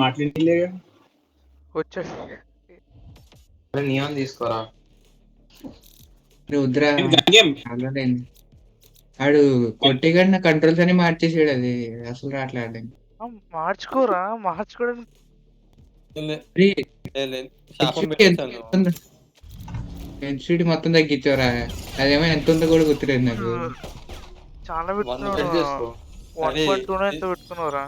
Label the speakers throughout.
Speaker 1: మాట్లాడలేగా
Speaker 2: వచ్చాడు.
Speaker 3: నియాన్ తీసుకోరా.
Speaker 4: రుద్ర
Speaker 1: గేమ్
Speaker 4: ఆడలేండి. ఆడు కొట్టిగడిన కంట్రోల్స్ అని మార్చేసాడు. అది అసలు రావట్లేదు.
Speaker 2: మార్చుకోరా, మార్చుకోవడానికి
Speaker 4: ఎన్సిటీ మొత్తం తగ్గించారా? అదేమో ఎంత ఉందో కూడా గుర్తులేదు నాకు.
Speaker 2: చాలా పెట్టుకున్నాడు. 1.2 ఎంత పెట్టుకున్నారా?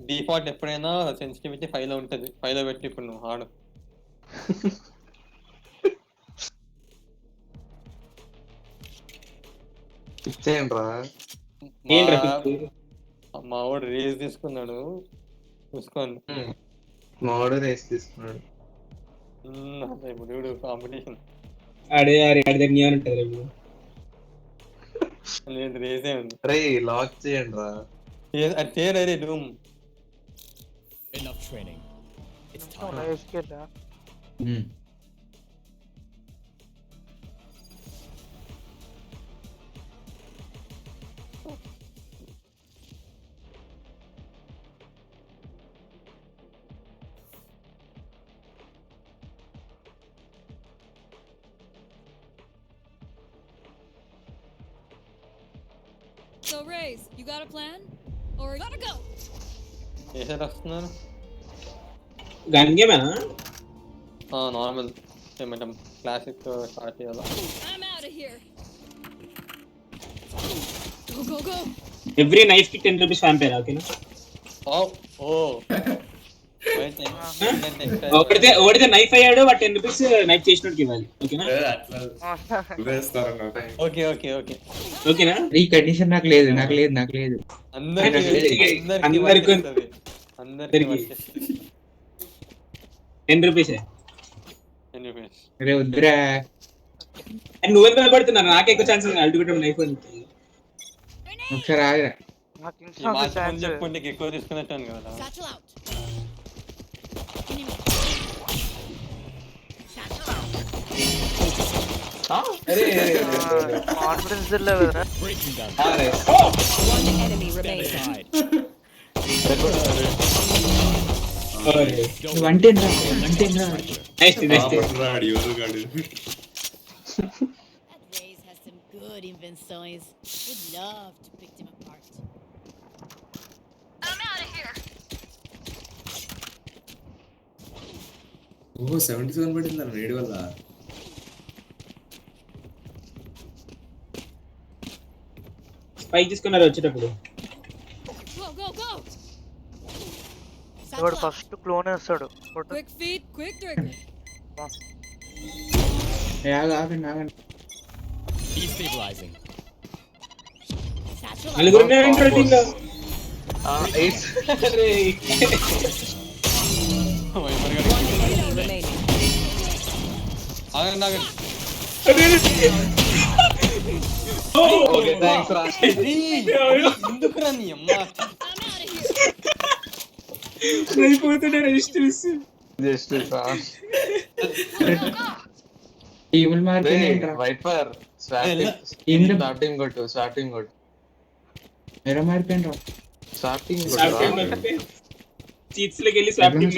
Speaker 5: డిఫాల్ట్ ఎప్పుడైనా సెన్సిటివిటీ 5 లో ఉంటది. 5 లో పెట్టి ఇప్పుడు నువ్వు ఆడు. మా వాడు రేస్ తీసుకున్నాడు చూసుకోండి.
Speaker 3: మా వాడు రేస్ తీసుకున్నాడు.
Speaker 5: ఇప్పుడు కాంపిటీషన్ లేదు, రేసే ఉంది.
Speaker 3: రే లాక్ చేయండి రా.
Speaker 5: అది room
Speaker 6: So Raze, you got a plan? Or gotta go?
Speaker 5: ఏసారి వస్తున్నారు.
Speaker 1: గన్ గేమేనా?
Speaker 5: నార్మల్ ఏమంటాం, క్లాసిక్ స్టార్ట్ చేయాలా?
Speaker 6: I'm out of here. Go go go.
Speaker 1: Every knife కి 10 రూపీస్ ఫ్యాన్ పేరా? ఓకేనా? ఓడితే నైఫ్ అయ్యాడు, వాడు 10 రూపీస్ నైఫ్ చేసినోడికి ఇవ్వాలి. ఓకేనా?
Speaker 5: ఓకే ఓకే ఓకే
Speaker 1: ఓకేనా?
Speaker 4: ఈ కండిషన్ నాకు లేదు.
Speaker 5: అందరికి
Speaker 1: 10 రూపీస్.
Speaker 4: రే వద్దురా,
Speaker 1: నువ్వెంత పడుతున్నారు? నాకే ఎక్కువ ఛాన్స్ ఉంది అల్టిమేట్ నైఫ్ అని.
Speaker 4: ఒకసారి ఆగరా.
Speaker 2: నాకు ఇంకా ఛాన్స్
Speaker 5: చెప్పుకుంటే ఎక్కువ తీసుకున్నట్టాను కదా.
Speaker 6: Satchel out.
Speaker 2: కాన్ఫిడెన్స్ లేదురా.
Speaker 6: One enemy remaining.
Speaker 4: వంటేంద్రా
Speaker 1: next
Speaker 6: That Raze has some good inventories. Would love to pick them apart. I'm out of here.
Speaker 7: 77 పడింది అన్న రేడి వల్ల.
Speaker 1: స్పైక్ తీసుకున్నారు వచ్చేటప్పుడు.
Speaker 6: Go go go.
Speaker 2: వాడు ఫస్ట్ క్లోన్ వేస్తాడు.
Speaker 6: Quick feet, quick trigger.
Speaker 4: ఆగండి.
Speaker 6: Satchel out.
Speaker 1: నలుగురు ఉన్నారంటారు టీమ్ లో.
Speaker 6: Remaining.
Speaker 5: ఆగండి ఆగండి.
Speaker 3: ఓకే థాంక్స్ రా.
Speaker 5: ఎందుకు రా నీ అమ్మ?
Speaker 1: అయిపోతున్నారు హిస్టరీస్.
Speaker 3: జస్ట్
Speaker 4: టీములు మారిపోయినాయంట్రా.
Speaker 3: వైపర్
Speaker 4: ఏంటి?
Speaker 3: స్టార్టింగ్ కొట్టు.
Speaker 4: ఎలా మారిపోయినరా?
Speaker 3: స్టార్టింగ్
Speaker 1: చీట్స్ లోకి వెళ్ళి స్వాపింగ్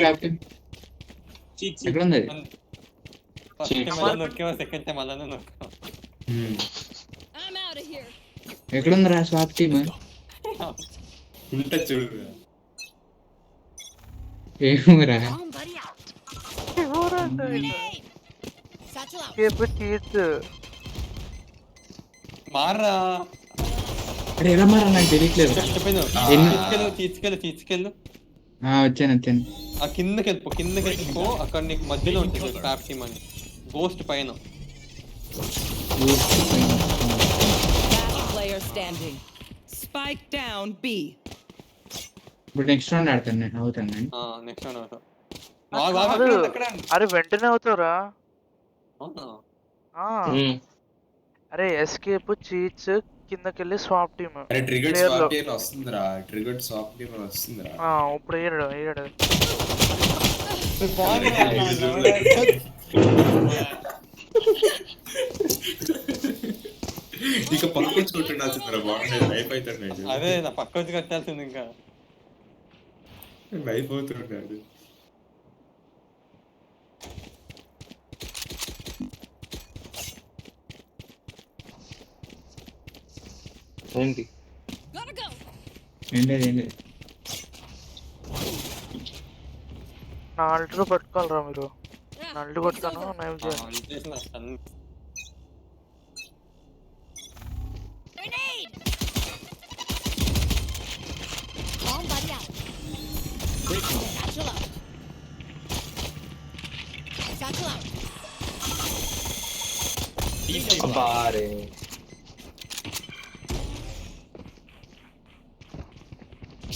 Speaker 1: చీట్స్
Speaker 4: ఎక్కడ ఉంది?
Speaker 5: సెకండ్ టైం అలానే నొక్కా.
Speaker 6: I'm out of here.
Speaker 4: ఎక్కడ ఉందిరా స్వాప్ టీమ్?
Speaker 7: ఉంటా చూడు.
Speaker 4: ఏమరా?
Speaker 6: Satchel out.
Speaker 5: మారా
Speaker 4: అరే ఎలా మారా? నాకు తెలియట్లేదు.
Speaker 5: తీసుకెళ్ళు.
Speaker 4: వచ్చాను.
Speaker 5: ఆ కిందకి వెళ్ళిపో. అక్కడ నీకు మధ్యలో ఉంటుంది ట్రాప్ టీమ్ అని. గోస్ట్ పైన.
Speaker 8: Last player standing. Spike down B.
Speaker 4: ఇప్పుడు నెక్స్ట్ రౌండ్ ఆడతాను నేను.
Speaker 5: నెక్స్ట్ రౌండ్ అవుతావు.
Speaker 2: అరే వెంటనే అవుతావురా.
Speaker 5: అవునా?
Speaker 2: అరే ఎస్కేప్ చీట్స్ కిందకెళ్ళి స్వాప్ టీమ్.
Speaker 7: అరే ట్రిగర్డ్ స్వాప్ టీమ్ వస్తుందిరా.
Speaker 2: ఇప్పుడు ఏడాడు
Speaker 7: ఇక పక్కకు చూడాల్సిందిరా. బాగుండేది లైఫ్ అవుతాడు.
Speaker 5: అదే నా పక్క వచ్చి కట్టాల్సింది. ఇంకా
Speaker 7: అయిపోతున్నాడు.
Speaker 3: ఏంటి
Speaker 6: Gotta go.
Speaker 4: ఏంటది ఏంటది
Speaker 2: నా అల్ట్రా పట్టుకోవాలరా మీరు. నా అల్ట్ కొట్టుతాను నైవ్ చేయాలి.
Speaker 5: చేసిన stun.
Speaker 6: Grenade. Bomb buddy out. Satchel out. Satchel out.
Speaker 3: అబ్బా రే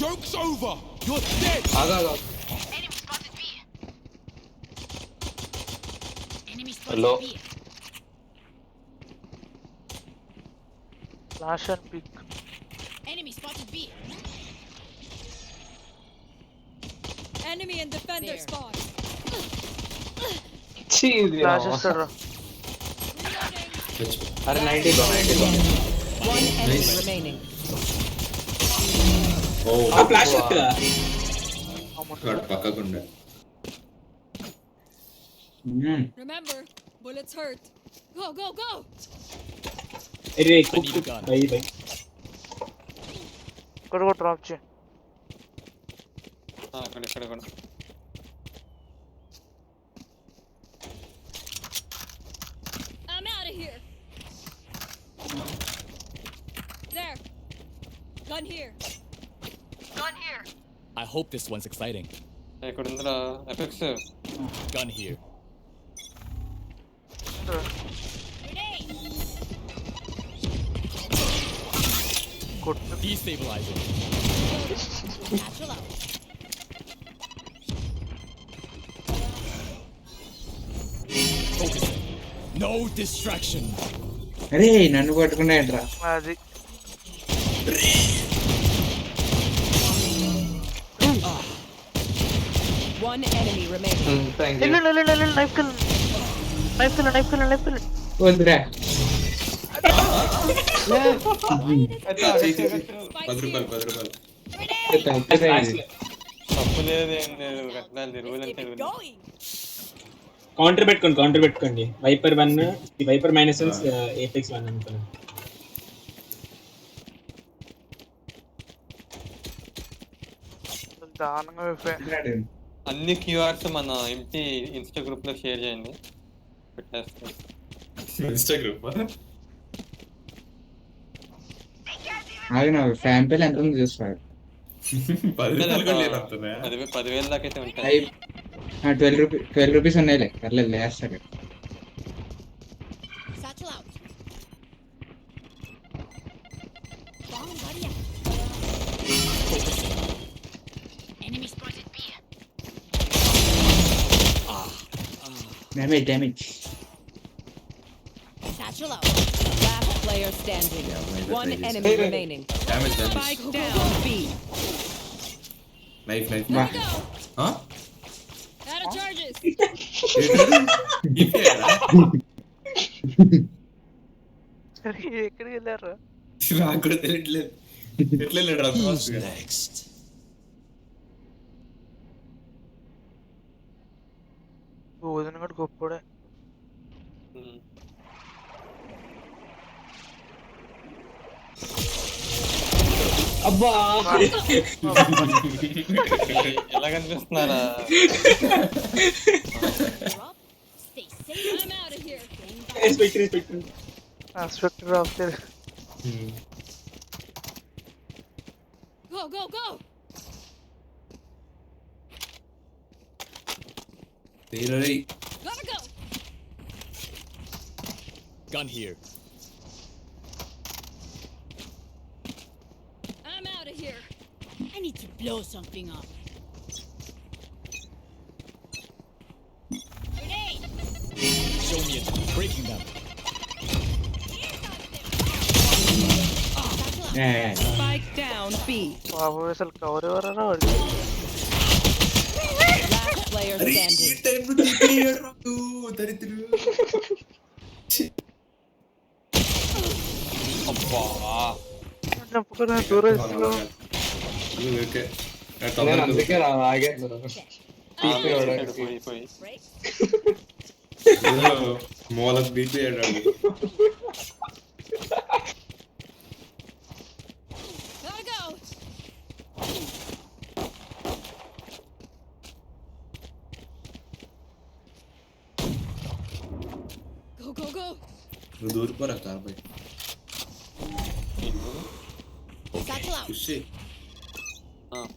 Speaker 9: Joke's over! You're dead!
Speaker 3: Agha
Speaker 6: Enemy spotted B. Enemy spotted
Speaker 3: Hello.
Speaker 6: B.
Speaker 2: Flash and pick.
Speaker 6: Enemy spotted B.
Speaker 8: Enemy and defender
Speaker 6: There.
Speaker 8: spawn.
Speaker 2: Flash ఇస్తాడు.
Speaker 3: అరే 90 లో
Speaker 8: One enemy remaining.
Speaker 1: ఆ flash కదా
Speaker 7: వాడు పక్కకుండా
Speaker 8: Remember, bullets hurt. Go, go, go!
Speaker 1: అరే cook bye bye
Speaker 2: ఇక్కడ కూడా డ్రాప్ చేయి.
Speaker 5: ఇక్కడ
Speaker 8: I'm out of here. There. Gun here. Gun here.
Speaker 9: I hope this one's exciting.
Speaker 5: ఇక్కడ ఉందిరా ఎఫెక్ట్స్.
Speaker 9: Gun here.
Speaker 6: Grenade.
Speaker 2: కొట్టు.
Speaker 9: Destabilizing.
Speaker 6: Satchel out.
Speaker 9: Focusing. No distraction.
Speaker 4: అరే నన్ను పట్టుకున్నాయంట్రా.
Speaker 2: అది
Speaker 8: One enemy remaining.
Speaker 3: Thank you
Speaker 2: వెళ్ళు నైఫ్ కిల్.
Speaker 4: వద్దురా.
Speaker 7: ₹10.
Speaker 4: తప్పురా ఇది.
Speaker 5: తప్పు లేదు ఏం లేదు కట్టాలి రూల్ అంతే
Speaker 6: Keep it going.
Speaker 1: కౌంటర్ పెట్టుకోండి వైపర్ 1 వైపర్ -1 ఏపెక్స్ 1 అనుకోండి.
Speaker 2: దానంగా అయిపోయాయి.
Speaker 5: అన్ని క్యూఆర్స్ మన ఎంటీ ఇన్స్టా గ్రూప్ లో షేర్ చేయండి పెట్టేస్తాం.
Speaker 7: ఇన్స్టాగ్రామ్
Speaker 4: ఆగిన ఫ్యాన్ పేలు ఎంత ఉంది చూస్తాడు.
Speaker 7: 10 కూడా లేదంటున్నా
Speaker 5: 10,000 దాకా అయితే ఉంటాయి.
Speaker 4: 12 రూపీస్ ఉన్నాయిలే పర్లేదు లేస్తాడు.
Speaker 6: Satchel out. Bomb buddy out. Enemy spotted B.
Speaker 4: Damage
Speaker 6: Satchel out.
Speaker 8: Last player standing. One enemy remaining.
Speaker 7: Damage
Speaker 8: Spike down B.
Speaker 7: Knife
Speaker 4: బా.
Speaker 7: ఆ
Speaker 8: Out of charges.
Speaker 2: ఎక్కడికి వెళ్ళారు?
Speaker 7: నాకు కూడా తెలియట్లేదు ఎట్లా వెళ్ళాడు
Speaker 9: Who's next?
Speaker 2: వదిన కూడా గొప్పడే.
Speaker 1: అబ్బా
Speaker 5: ఎలా కనిపిస్తున్నారా?
Speaker 6: Drop. Stay safe.
Speaker 8: I'm out of here.
Speaker 1: Respect
Speaker 2: aspect drop చేయాలి.
Speaker 8: Go, go, go! Gotta go!
Speaker 9: Gun here.
Speaker 8: I'm out of here.
Speaker 6: I need to blow something up. Grenade.
Speaker 9: Show me it. Breaking them.
Speaker 6: Satchel out.
Speaker 8: Spike down B.
Speaker 2: బాబు అసలు cover ఎవరరా వాడు?
Speaker 8: Last player standing.
Speaker 5: అబ్బా
Speaker 2: చంపుకొని దూరం ఇస్తున్నావు.
Speaker 7: Okay
Speaker 3: నేను అందుకే ఆగాను bro.
Speaker 5: పోయి
Speaker 6: Break.
Speaker 7: మూల బీపీ అన్నాడు.
Speaker 8: Gotta go. Go, go, go.
Speaker 7: నువ్వు దూరిపోరా కార్ పై
Speaker 6: Satchel out.
Speaker 7: Push
Speaker 8: I'm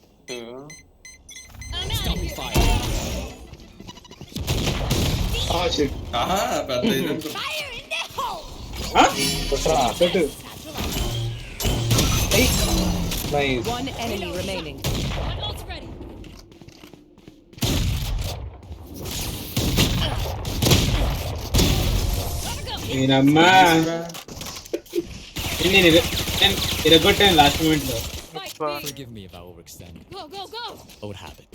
Speaker 8: out of
Speaker 9: Stopping
Speaker 8: here.
Speaker 9: fire.
Speaker 7: ఆహా పెద్ద ఇది అనుకో.
Speaker 6: Fire in the hole.
Speaker 3: కొట్రా, కొట్టు.
Speaker 6: Satchel out.
Speaker 3: Nice.
Speaker 10: One enemy remaining.
Speaker 8: My ult's ready. Gotta go.
Speaker 1: నేనమ్మా నేను ఇరగొట్టాను లాస్ట్ మూమెంట్ లో.
Speaker 8: Spike B.
Speaker 9: Forgive me if I overextend.
Speaker 8: Go, go, go.
Speaker 9: Old habit.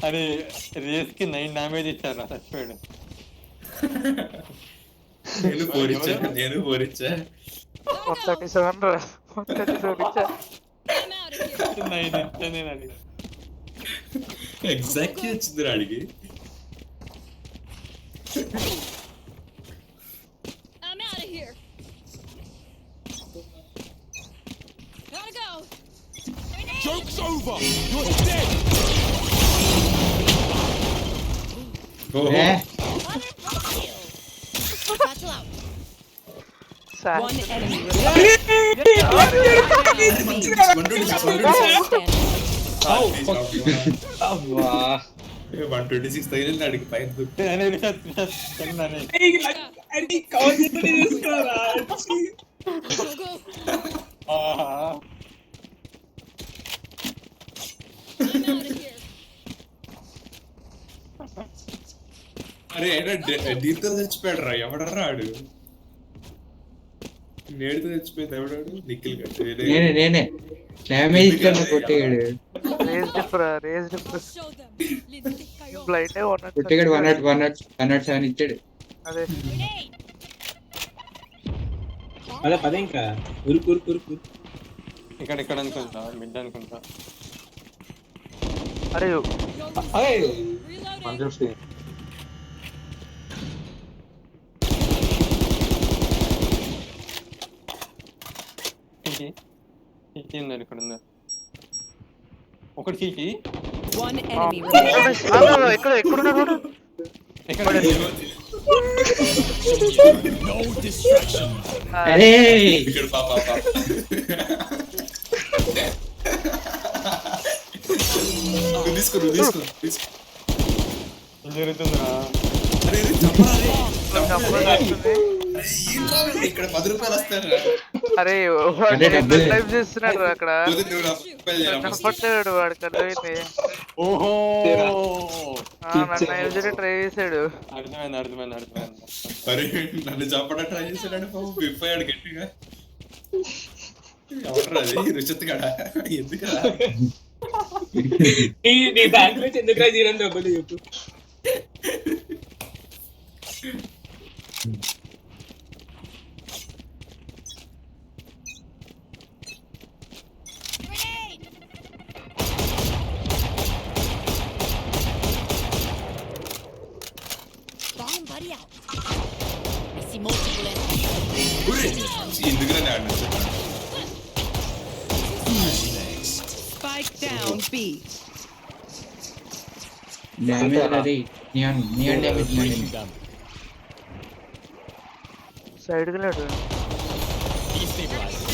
Speaker 5: అరే రేస్ కి 9 డ్యామేజ్ ఇచ్చారు చచ్చిపోయాడు.
Speaker 7: నేను పోరిచ్చా
Speaker 8: Gotta go.
Speaker 2: 137 రా 137 ఇచ్చా.
Speaker 8: I'm out of here.
Speaker 5: 9 ఇచ్చాను నేను అది.
Speaker 7: ఎగ్జాక్ట్లీ వచ్చింది రాడికి.
Speaker 8: I'm out of here. Gotta go.
Speaker 9: Joke's over. You're dead.
Speaker 4: A
Speaker 6: Satchel out.
Speaker 10: One enemy remaining.
Speaker 3: అబ్బా.
Speaker 7: 126 తగిలింది ఆడికి పైన దుక్కు.
Speaker 8: Go, go. I'm out of here.
Speaker 7: అరే అయినా డీతో చచ్చిపోయాడు రా ఎవడరా ఆడు నేడుతో చచ్చిపోయింది ఎవడాడు నిఖిల్
Speaker 4: నేనే డ్యామేజ్ కన్నా కొట్టేయాడు.
Speaker 2: Raze differ
Speaker 8: I'll show them. Lindsay Kayo.
Speaker 2: Blind
Speaker 4: కొట్టేగాడు 107 ఇచ్చాడు.
Speaker 2: అదే
Speaker 6: Grenade.
Speaker 1: పద ఇంకా ఉరుకు
Speaker 5: ఇక్కడ అనుకుంటా మిడ్ అనుకుంటా.
Speaker 2: అరే
Speaker 8: Go,
Speaker 3: అయ్
Speaker 8: reloading.
Speaker 3: 150.
Speaker 5: చీకి ఉన్నారు ఇక్కడ ఉన్నారు. ఒకటి చీకి
Speaker 10: One enemy remaining.
Speaker 2: ఇక్కడ ఎక్కడున్నాడు?
Speaker 5: ఎక్కడ
Speaker 9: No distraction.
Speaker 4: అరే
Speaker 7: ఇక్కడ పాప నువ్వు తీసుకో
Speaker 5: ఏం జరుగుతుందిరా?
Speaker 7: అరే చంపరా రే.
Speaker 2: చంపడం వస్తుంది.
Speaker 7: ఇక్కడ 10 రూపాయలు వస్తారా
Speaker 2: అరే
Speaker 4: అంటే డబ్బులు.
Speaker 2: లైవ్ చేస్తున్నాడు అక్కడ
Speaker 7: నువ్వు నా రూపాయలు చేయరా first?
Speaker 2: కనపడ్డాడు వాడు కళ్ళైంది.
Speaker 5: ఓహో
Speaker 2: నన్ను ట్రై చేశాడు.
Speaker 5: అర్థమైంది.
Speaker 7: అరే నన్ను చంపడం ట్రై చేశాడు పాపం విప్పాడు గట్టిగా ఎవడరా అది రుచిత్ గడా ఎందుకరా
Speaker 1: నీ బ్యాంక్ నుంచి ఎందుకు రా జీరో డబ్బులు చెప్పు.
Speaker 6: Grenade. Bomb buddy out. I see multiple enemies.
Speaker 7: ఎందుకురా ఆడిన
Speaker 10: Spike down B.
Speaker 4: డ్యామేజ్ అది neon damage
Speaker 9: Breaking them.
Speaker 2: Side కి లేడు.
Speaker 9: Destabilizing.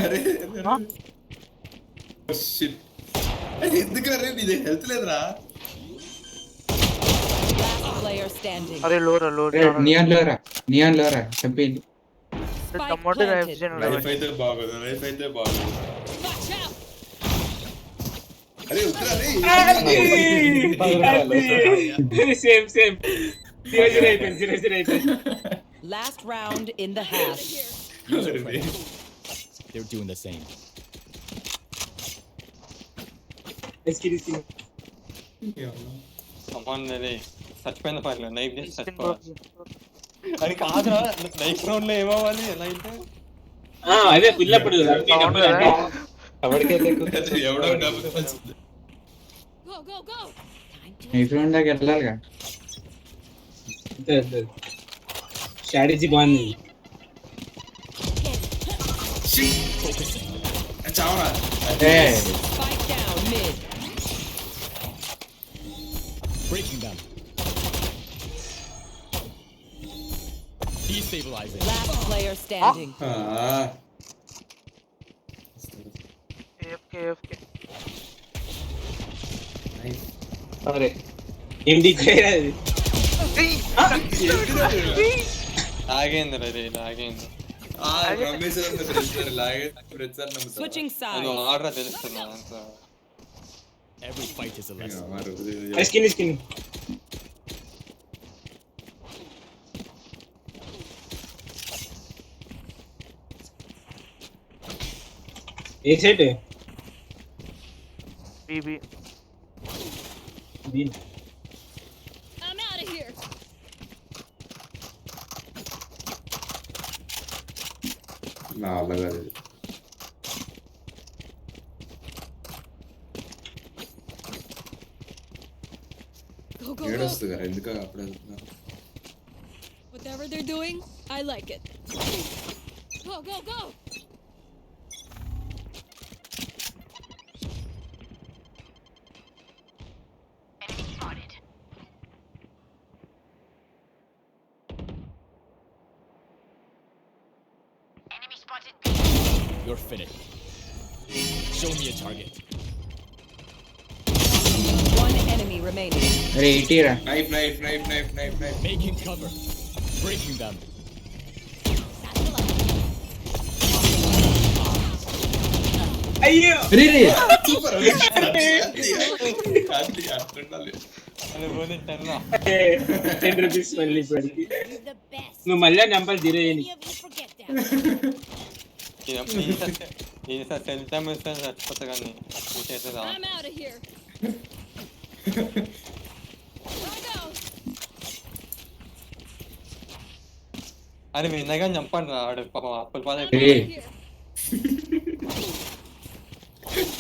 Speaker 7: అరే షిట్ ఎందుకురా నీది హెల్త్ లేదురా
Speaker 10: Last player standing.
Speaker 2: అరే లోరా
Speaker 4: నియాన్ లోరా చంపింది.
Speaker 10: Spike
Speaker 2: tomato
Speaker 10: planted.
Speaker 7: లైఫ్ అయితే బాగోదు
Speaker 8: Watch out.
Speaker 7: అరే ఉత్తరా
Speaker 1: సేమ్ 0-0 అయిపోయింది.
Speaker 10: Last round in the half.
Speaker 9: User friendly. They're doing the same.
Speaker 1: Risky.
Speaker 5: అమ్మాయి చచ్చిపోయిన పర్లేదు నైఫ్ చేసి చచ్చిపోవాలి. అది కాదురా నైఫ్ రౌండ్ లో ఏమవ్వాలి ఎలా అయితే
Speaker 1: అదే పిల్లప్పుడు
Speaker 3: ఎవరికైతే ఎక్కువ
Speaker 7: ఎవడో డబ్బు వచ్చింది.
Speaker 8: Go, go, go!
Speaker 4: నీఫ్ రౌండ్ దాకా వెళ్ళాలిగా.
Speaker 1: స్ట్రాటజీ బాగుంది.
Speaker 7: చావరా
Speaker 4: ఏ
Speaker 10: Spike down mid.
Speaker 9: Breaking them. Destabilizing.
Speaker 10: Last player standing.
Speaker 2: AFK.
Speaker 3: అరే
Speaker 1: ఏం డిక్లేర్ అది?
Speaker 5: లాగైంది రే లాగైంది.
Speaker 7: రమేష్ ప్రతిసారి లాగే ప్రతిసారి నమ్ముతా.
Speaker 10: Switching
Speaker 5: అది
Speaker 10: sides.
Speaker 5: ఆర్డర్ తెలుస్తున్నా అంత.
Speaker 9: Every fight is a lesson.
Speaker 1: Skin skin. A set
Speaker 2: BB.
Speaker 1: దీని
Speaker 8: I'm out of here.
Speaker 7: నా వల్ల కాదు.
Speaker 8: Go, go,
Speaker 7: ఏడు
Speaker 8: go!
Speaker 7: వస్తుంది కదా ఎందుకు అప్పుడు వెళ్తున్నారు.
Speaker 8: Whatever they're doing, I like it. Go, go, go!
Speaker 9: You're finished. Show me a target.
Speaker 10: One enemy remaining.
Speaker 4: అరే 80 రా.
Speaker 7: Knife knife knife knife knife knife.
Speaker 9: Making cover. Breaking them.
Speaker 1: అయ్యో
Speaker 4: రే
Speaker 7: super. అది అట్లుండాలి.
Speaker 5: అది పోనీ 10 రా.
Speaker 1: 10 రూపీస్ మళ్ళీ ఇప్పటికి.
Speaker 6: You're the best.
Speaker 1: నువ్వు మళ్ళీ number 0
Speaker 6: Any of you forget that.
Speaker 5: ఈ సెల్ టైమ్ ఇస్తే చచ్చిపోతా కానీ చేసేదా.
Speaker 8: I'm out of here. Go, go!
Speaker 5: అది విన్నగా చంపండి రా ఆడు పాపం అప్పుల పాలు
Speaker 8: I'm out
Speaker 4: Hey.
Speaker 8: of here.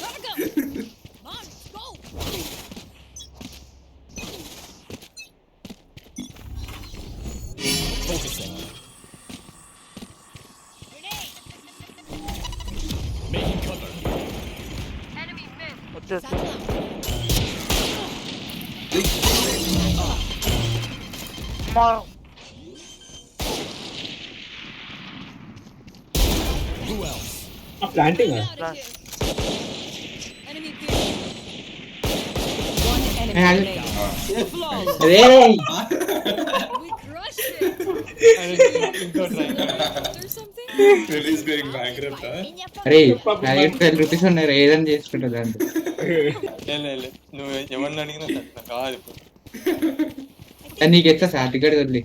Speaker 8: Gotta go! Come on, go!
Speaker 9: Focusing. Making cover.
Speaker 2: వచ్చేసి అమ్మా.
Speaker 9: Who else?
Speaker 1: Planting.
Speaker 8: I'm out of here. Enemy B.
Speaker 10: One enemy
Speaker 4: Hey,
Speaker 10: remaining. Flawless.
Speaker 4: Ray
Speaker 8: We crushed it.
Speaker 5: ఇంకో try.
Speaker 8: There's something.
Speaker 7: Release going bankrupt.
Speaker 4: అరే packet 10 rupees ఉన్నాయి రా, ఏదైనా చేసుకుంటా దాంట్లో.
Speaker 5: లే నువ్వు ఎవరిని అడిగినా సరే నాకు కావాలి ఇప్పుడు.
Speaker 4: అది నీకు ఎట్లా సర్టిఫికేట్ వదిలి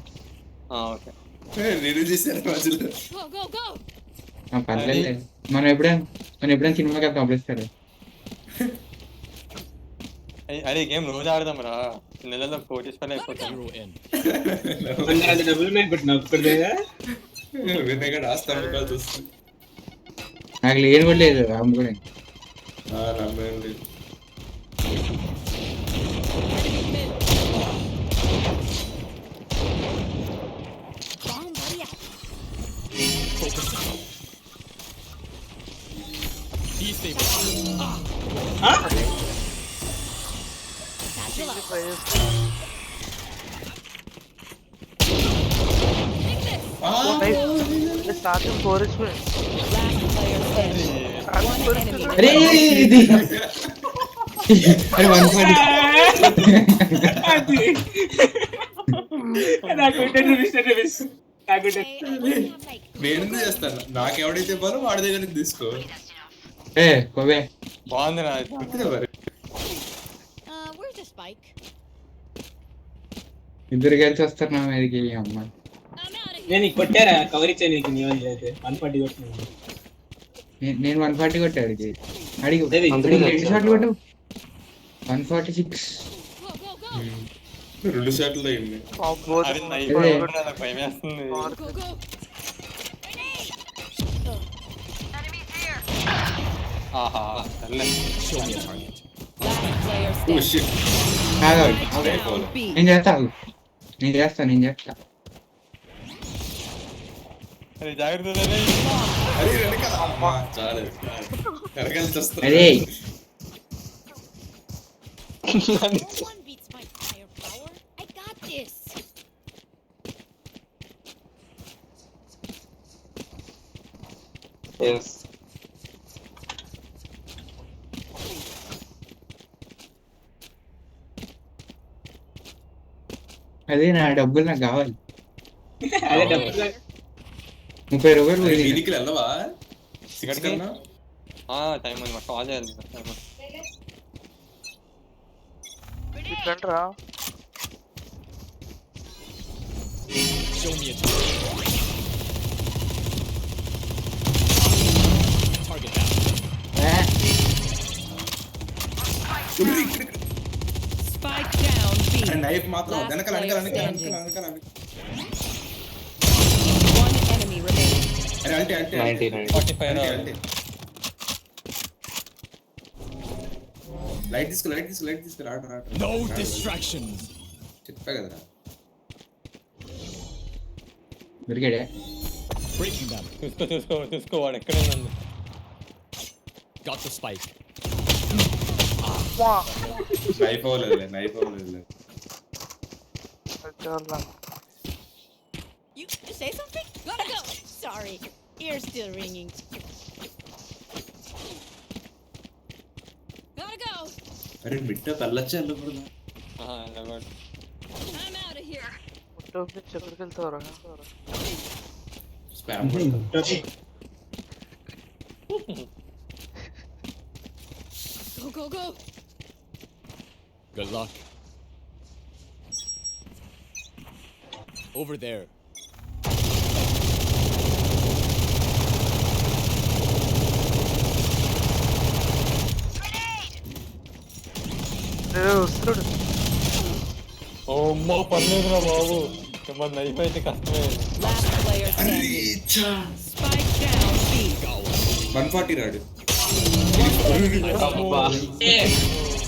Speaker 5: ఓకే
Speaker 7: రిలీజ్ చేశారు మధ్యలో.
Speaker 8: Go, go, go!
Speaker 4: పర్లేదు. మనం ఎప్పుడైనా సినిమాకి వెళ్తాం అప్పుడు ఇస్తారు.
Speaker 5: అరే గేమ్ రోజు ఆడదాం రా, నెలలో 40 స్పెల్ అయిపోతాం.
Speaker 9: Zero in.
Speaker 1: అది డబ్బులు మీద పెట్టిన ఒక్కడేగా.
Speaker 7: వినగా రాస్తాను కాదు వస్తుంది.
Speaker 4: నాకు లేని కూడా లేదు అమ్ముకునే.
Speaker 7: రమ్మండి.
Speaker 6: Bomb buddy out.
Speaker 9: Focusing. Destabilizing.
Speaker 6: Satchel out.
Speaker 2: Try చేస్తా. Oh, nice. Starting 4 is win.
Speaker 10: Last player standing. One enemy
Speaker 4: అరే
Speaker 10: remaining.
Speaker 4: ఇది అరే 140.
Speaker 1: నాకు 10 రూపీస్. నాకు
Speaker 6: Okay, I wanna have like
Speaker 7: నేను ఎందుకు చేస్తాను, నాకు ఎవడైతే ఇవ్వాలో వాడి దగ్గర నుంచి తీసుకో.
Speaker 4: ఏ కోవే
Speaker 5: బాగుంది రా.
Speaker 7: అంతే మరి.
Speaker 6: where's the spike?
Speaker 4: ఇద్దరు కలిసి వస్తారు నా మీదకి అమ్మ.
Speaker 8: I'm out of here.
Speaker 1: నేను నీకు కొట్టారా కవర్ ఇచ్చాను నీకు నీ వాళ్ళు అయితే 140 కొట్టినాను.
Speaker 4: నేను 140 కొట్టా అడిగి అడిగి
Speaker 1: అదే
Speaker 3: అందుకే
Speaker 4: 2 షాట్లు కొట్టు 146.
Speaker 8: Go, go, go!
Speaker 7: 2 షాట్లు అయింది.
Speaker 5: అది నైట్
Speaker 4: అదే.
Speaker 5: కూడా నాకు భయం వేస్తుంది.
Speaker 8: Go, go!
Speaker 5: ఆహా సర్లే.
Speaker 9: Show me a target.
Speaker 10: Last player
Speaker 7: oh
Speaker 10: standing.
Speaker 7: Shit.
Speaker 4: కాదు
Speaker 10: Down B.
Speaker 4: నేను చేస్తా
Speaker 5: అరే జాగ్రత్త రే.
Speaker 7: అరే వెనకాల అమ్మా చాలు వెనకాల చూస్తా.
Speaker 4: అరే
Speaker 6: No one beats my firepower. I got this.
Speaker 3: Yes
Speaker 4: అదే నా డబ్బులు నాకు కావాలి.
Speaker 1: అదే డబ్బులు
Speaker 4: 30 రూపాయలు పోయింది.
Speaker 7: వీధికి వెళ్ళవా? సిక్స్ కన్నా
Speaker 5: టైం ఉంది మాకు కాల్ చేయాలి టైం.
Speaker 2: ఇట్లంటరా
Speaker 9: Show me a target. Target down.
Speaker 10: Spike down B.
Speaker 7: Knife మాత్రం
Speaker 10: Last
Speaker 7: వెనకాల
Speaker 10: player
Speaker 7: వెనకాల
Speaker 10: standing.
Speaker 7: వెనకాల.
Speaker 10: One enemy remaining.
Speaker 7: అరే అంటే అంటే
Speaker 3: 99.
Speaker 5: 45
Speaker 7: అంటే లైట్ తీసుకో రాడు
Speaker 9: No distractions.
Speaker 7: చెప్పా కదరా.
Speaker 4: దొరికాడే.
Speaker 9: Breaking them.
Speaker 5: చూసుకో వాడు ఎక్కడే ఉంది.
Speaker 9: Got the spike.
Speaker 7: నైఫ్ అవ్వలేదు.
Speaker 6: You say something? Gotta go. Sorry, ear's still ringing.
Speaker 8: Gotta go.
Speaker 7: అరే మిట్ట తల్లచ్చే వెళ్ళకూడదు.
Speaker 8: I'm out of here.
Speaker 2: ఎక్కడికి వెళ్తావరా?
Speaker 7: Spam
Speaker 8: Go.
Speaker 9: Good luck. Over there.
Speaker 2: వస్తున్నాడు.
Speaker 5: ఓ అమ్మో పర్లేదురా బాబు. మన నైఫ్ అయితే కష్టమే.
Speaker 10: Last player standing. Spike down B.
Speaker 7: 140 రాడు.
Speaker 5: అబ్బా.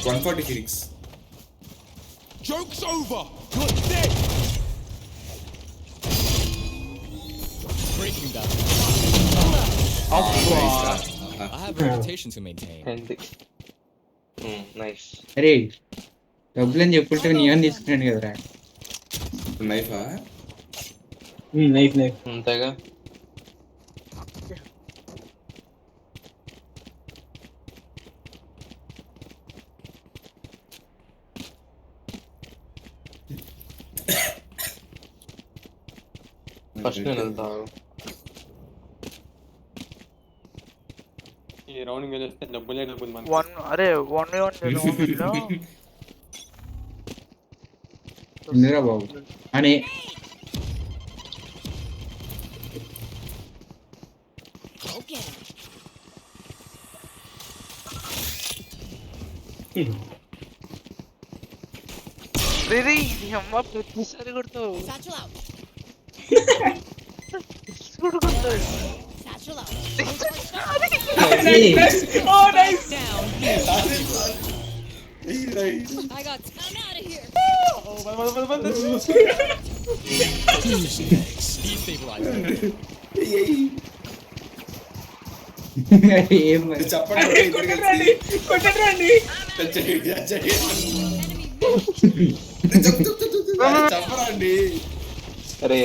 Speaker 7: 140 Phoenix.
Speaker 9: Joke's over. You're dead. Breaking them. I have a reputation to maintain.
Speaker 3: Nice.
Speaker 4: అరే డబ్బులు అని చెప్పుంటే నేను తీసుకున్నాను కదరా.
Speaker 7: నైఫా?
Speaker 1: నైఫ్
Speaker 3: అంతేగా. ఫస్ట్ నేను వెళ్తాను.
Speaker 5: ఈ రౌండ్ గెలిస్తే డబ్బులే డబ్బులు మనకి.
Speaker 2: 1v1
Speaker 4: ఇందిరా బాబు అని
Speaker 6: Okay.
Speaker 2: అమ్మ ప్రతిసారి కొడతావు.
Speaker 6: Satchel out.
Speaker 2: కొడతావు.
Speaker 6: Satchel out.
Speaker 1: Oh, nice.
Speaker 10: Down B.
Speaker 8: I got. I'm out of here.
Speaker 9: Destabilizing.
Speaker 4: ఏం మరి.
Speaker 7: చెప్పండి
Speaker 1: కొట్టండి.
Speaker 7: చెప్పరా అండి.
Speaker 3: రే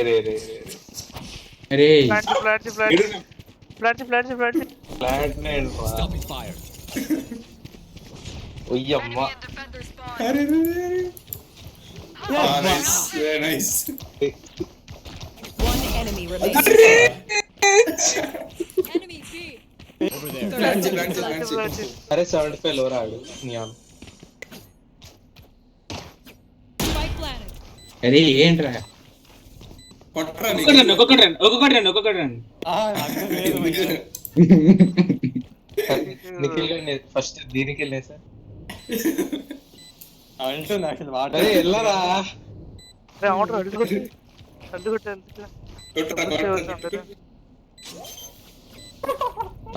Speaker 4: అరే
Speaker 2: ఫ్లాట్
Speaker 3: ఫ్లాట్ నేను రా.
Speaker 9: Stopping fire.
Speaker 3: ఉయ్యమ్మ.
Speaker 7: అరే nice.
Speaker 10: One enemy remaining.
Speaker 8: Enemy B.
Speaker 9: Over there.
Speaker 3: అరే 75 లో రాడు నియాన్.
Speaker 8: Spike planted.
Speaker 4: అరే ఏంట్రా
Speaker 7: కొట్టరా
Speaker 1: ఒక్కొక్కటి రన్.
Speaker 5: అర్థం లేదు భయ్యా.
Speaker 3: నిఖిల్ గారిని ఫస్ట్ దీనికి వెళ్ళే సార్.
Speaker 5: అంటుంది అసలు వాటర్.
Speaker 3: అరే వెళ్ళరా.
Speaker 2: అడ్డు కొట్టాలి.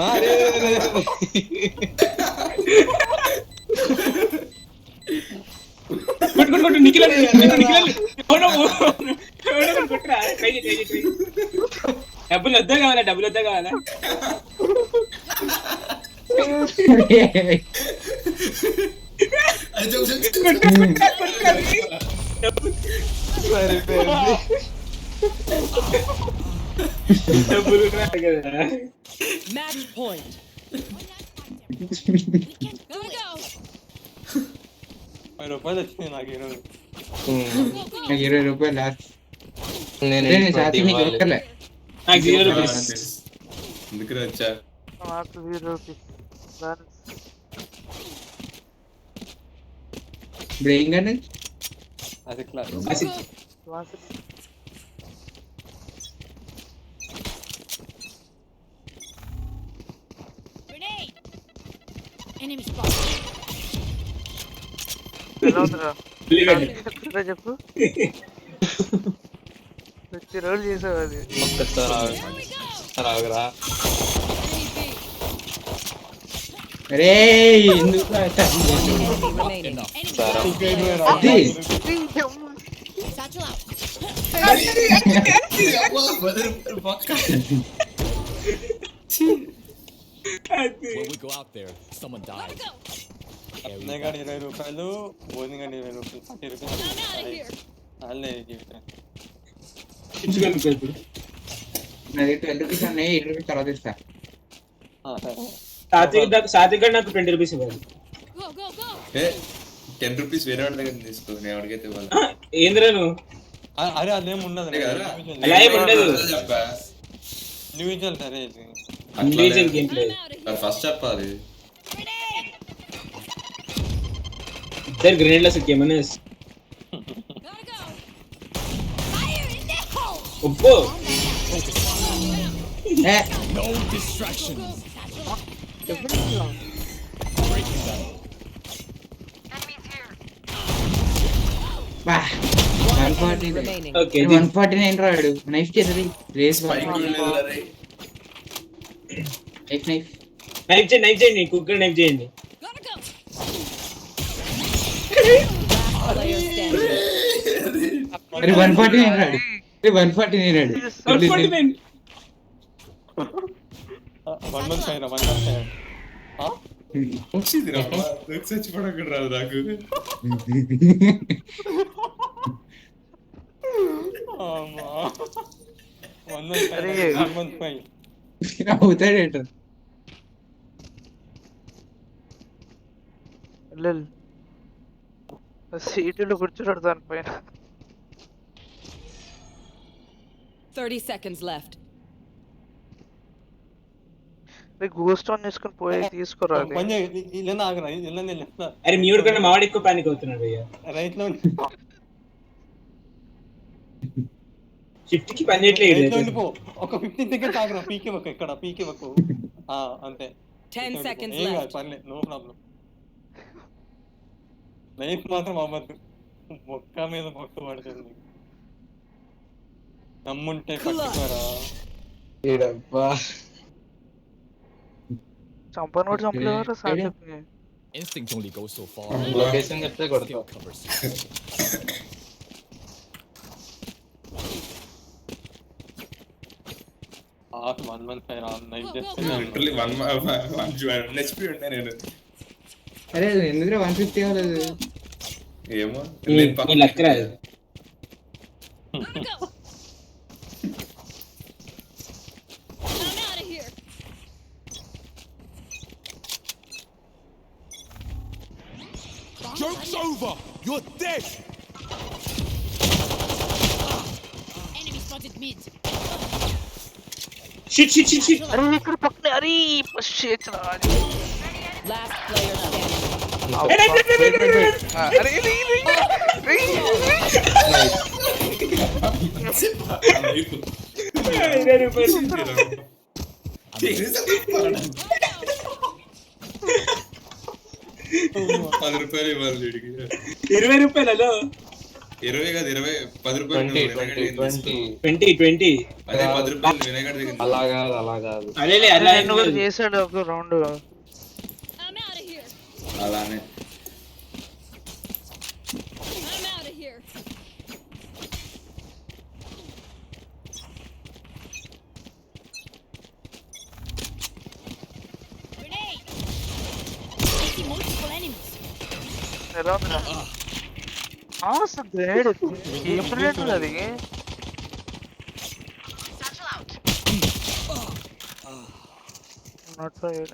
Speaker 3: అరే
Speaker 1: కొట్టు నిఖిల్ కొట్టురా ట్రై డబ్బులు వద్దా కావాలా
Speaker 3: సరిపోయింది.
Speaker 1: డబ్బులు కదా.
Speaker 10: Match point.
Speaker 8: Gotta go.
Speaker 5: 10 రూపాయలు వచ్చినాయి నాకు ఈరోజు.
Speaker 4: నాకు 20 రూపాయలు లాస్ట్.
Speaker 3: నేను
Speaker 4: నేను శాతం నీకు ఒక్కలే.
Speaker 1: నాకు 0 రూపీస్.
Speaker 7: ఎందుకు వచ్చా
Speaker 2: నాకు 0 రూపీస్ బ్యాలెన్స్.
Speaker 4: ఇప్పుడు ఏం కానీ
Speaker 5: అది క్లాస్.
Speaker 6: Grenade! Enemy spot.
Speaker 2: ఎలా ఉందిరా చెప్పు. ప్రతిరోజు చేసావు అది.
Speaker 3: ఒక్కసారి ఆగురా.
Speaker 4: అరే ఎందుకు
Speaker 10: Remaining.
Speaker 3: సరే
Speaker 6: Satchel out.
Speaker 9: When we go out there, someone dies.
Speaker 5: అట్నే కానీ 20 రూపాయలు, భోజనం కానీ 20 రూపాయలు, 40 రూపాయలు.
Speaker 8: I'm out of here.
Speaker 5: వాళ్ళే జీవితం.
Speaker 1: ఇప్పుడు
Speaker 4: నాది 20 రూపీస్ ఉన్నాయి, 8 రూపీస్ తర్వాత ఇస్తా.
Speaker 1: సాత్విక్ గారు నాకు 20 రూపీస్ ఇవ్వాలి.
Speaker 8: Go.
Speaker 7: 10 రూపీస్ వేరే వాళ్ళ దగ్గర తీసుకో, నేను ఎవరికైతే ఇవ్వాలి.
Speaker 1: ఏంద్రా నువ్వు
Speaker 5: అరే అదేం ఉండదు.
Speaker 1: అలా ఏం ఉండదు.
Speaker 7: చెప్పా
Speaker 5: ఇండివిజువల్ సరే ఇది.
Speaker 1: Individual game play.
Speaker 7: ఫస్ట్ చెప్పాలి.
Speaker 1: ఇద్దరు గ్రెనేడ్ల ఏమన్నా
Speaker 8: Gotta go.
Speaker 1: Oppo
Speaker 9: No distractions.
Speaker 4: బా
Speaker 10: One
Speaker 4: 149.
Speaker 10: remaining.
Speaker 1: ఓకే
Speaker 4: 149 రాడు. నైఫ్ చేసి రేస్
Speaker 7: పైకి కూడా లేదు రే.
Speaker 4: నైఫ్
Speaker 1: నైఫ్ చేయండి కుక్కర్ నైఫ్ చేయండి.
Speaker 8: Gotta go.
Speaker 10: Player standing.
Speaker 4: అరే 149 రాడు. 149 రాడు.
Speaker 1: 149
Speaker 5: 115 రా 115.
Speaker 7: వచ్చింది రా చచ్చిపోవడం రాదు నాకు.
Speaker 5: అమ్మా 115.
Speaker 4: అవుతాడేట.
Speaker 2: సీటులో కూర్చున్నాడు దానిపైన.
Speaker 10: 30 seconds left.
Speaker 2: గోస్ట్ ఆన్ తీసుకొని పోయి తీసుకురా.
Speaker 5: పని ఇలా ఆగరా ఇలా నేను లెఫ్ట్
Speaker 1: అరే మ్యూట్ కన్నా మావాడు ఎక్కువ పానిక్ అవుతున్నాడు అయ్యా.
Speaker 5: రైట్ లో
Speaker 1: షిఫ్ట్ కి పని చేయట్లేదు.
Speaker 5: రైట్ లో ఉండిపో. ఒక 15 సెకండ్స్ ఆగరా. పీకే వక్కు ఇక్కడ పీకే వక్కు. అంతే
Speaker 10: 10 seconds
Speaker 5: ఏం కాదు
Speaker 10: left.
Speaker 5: పర్లేదు నో ప్రాబ్లం. నైఫ్ మాత్రం అవ్వద్దు. మొక్క మీద మొక్క పడుతుంది. నమ్ముంటే పట్టుకోరా.
Speaker 3: ఏడబ్బా
Speaker 2: చంపనోడు చంపలేవారా సాధ్యమే.
Speaker 9: Instinct only goes so far.
Speaker 3: Location చెప్తే కొడతావు.
Speaker 9: Skill covers.
Speaker 5: ఆఫ్ 115 రా నైఫ్ చేస్తే
Speaker 7: లిటరల్లీ 1 HP ఉండే నేను.
Speaker 4: అరే ఎందుకు 150 అవ్వలేదు?
Speaker 7: ఏమో
Speaker 1: నేను లక్ రాదు.
Speaker 8: Gotta go. I'm out of here.
Speaker 9: Joke's over. You're dead.
Speaker 6: Enemy spotted mid.
Speaker 1: Shit
Speaker 2: అరే ఇక్కడ పక్కనే. అరే షేట్ రా.
Speaker 10: Last player standing.
Speaker 2: అరే
Speaker 7: ₹10 ఇవ్వాలి వీడికి.
Speaker 1: 20 రూపాయలలో
Speaker 7: 20 కాదు 20 10 రూపాయలు
Speaker 3: 20
Speaker 7: వినేగాడు
Speaker 3: 20
Speaker 7: దగ్గర తీసుకో.
Speaker 1: 20
Speaker 7: అదే 10 రూపాయలు వినేగాడు దగ్గర తీసుకో.
Speaker 3: అలా కాదు అలా కాదు.
Speaker 1: అదేలే అలా
Speaker 2: నిన్ను కూడా చేశాడు ఒక round.
Speaker 8: I'm out of here.
Speaker 7: అలానే
Speaker 8: I'm out of here.
Speaker 6: Grenade! I see multiple enemies.
Speaker 2: ఎలా ఉందిరా? అసలు గ్రేడ్ ఏం గ్రేడ్ అది? Not fire.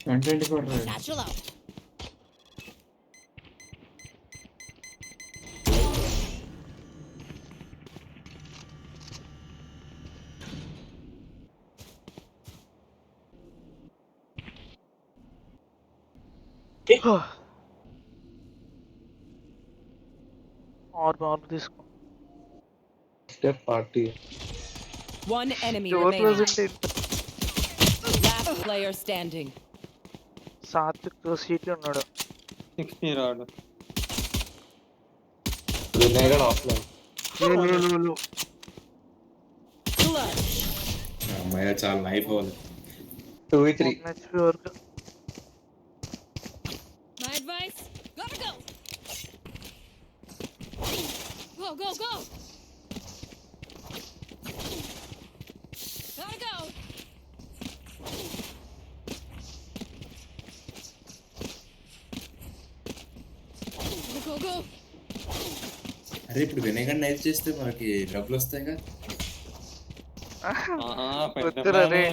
Speaker 4: 124
Speaker 6: Satchel out.
Speaker 2: Orb తీసుకో.
Speaker 3: Step party.
Speaker 10: One enemy
Speaker 2: ఎవరు
Speaker 10: remaining.
Speaker 2: Present?
Speaker 10: Last player standing.
Speaker 2: Satvik seat ఉన్నాడు.
Speaker 5: 60 రాడు.
Speaker 3: వినేగాడు ఆఫ్లైన్.
Speaker 10: Clutch.
Speaker 7: అమ్మాయి చాలా నైఫ్ అవ్వాలి.
Speaker 3: 2v3.
Speaker 2: HP వరకు.
Speaker 8: My advice: gotta go. Go, go, go. Gotta go. Go, go, go.
Speaker 7: అరే ఇప్పుడు వినేగాడు నైఫ్ చేస్తే మనకి డబ్బులు వస్తాయిగా.
Speaker 5: పెద్ద
Speaker 2: వద్దురా రే.
Speaker 5: ప్లానే.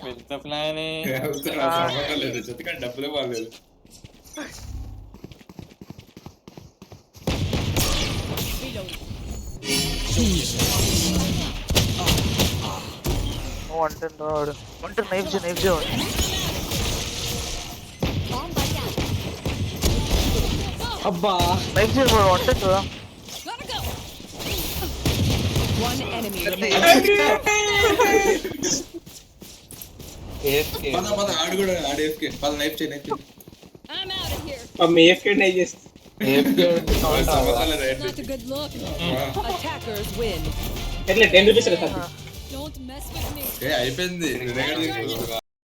Speaker 5: పెద్ద ప్లానే.
Speaker 7: సంబంధం లేదు జతగా డబ్బులే బాగాలేదు.
Speaker 2: వన్ టెన్ రాడు. వన్ టెన్ నైఫ్ చేయవాడు.
Speaker 6: Bomb buddy out.
Speaker 5: అబ్బా
Speaker 2: నైఫ్ చేయవాడు. వన్ టెన్ రా.
Speaker 8: Gotta go.
Speaker 10: One enemy remaining.
Speaker 3: AFK.
Speaker 7: పద ఆడు కూడా ఆడేఫ్కే పద నైఫ్ చేయి నైఫ్ చేయి.
Speaker 8: I'm out of here.
Speaker 1: AFK try చేస్తా.
Speaker 3: AFK
Speaker 7: సంబంధం లేదు right.
Speaker 8: Not a good look.
Speaker 10: Attackers win.
Speaker 1: ఎట్లా 10 రూపీస్ కదా.
Speaker 8: Don't mess with me.
Speaker 7: అయిపోయింది వినేగాడు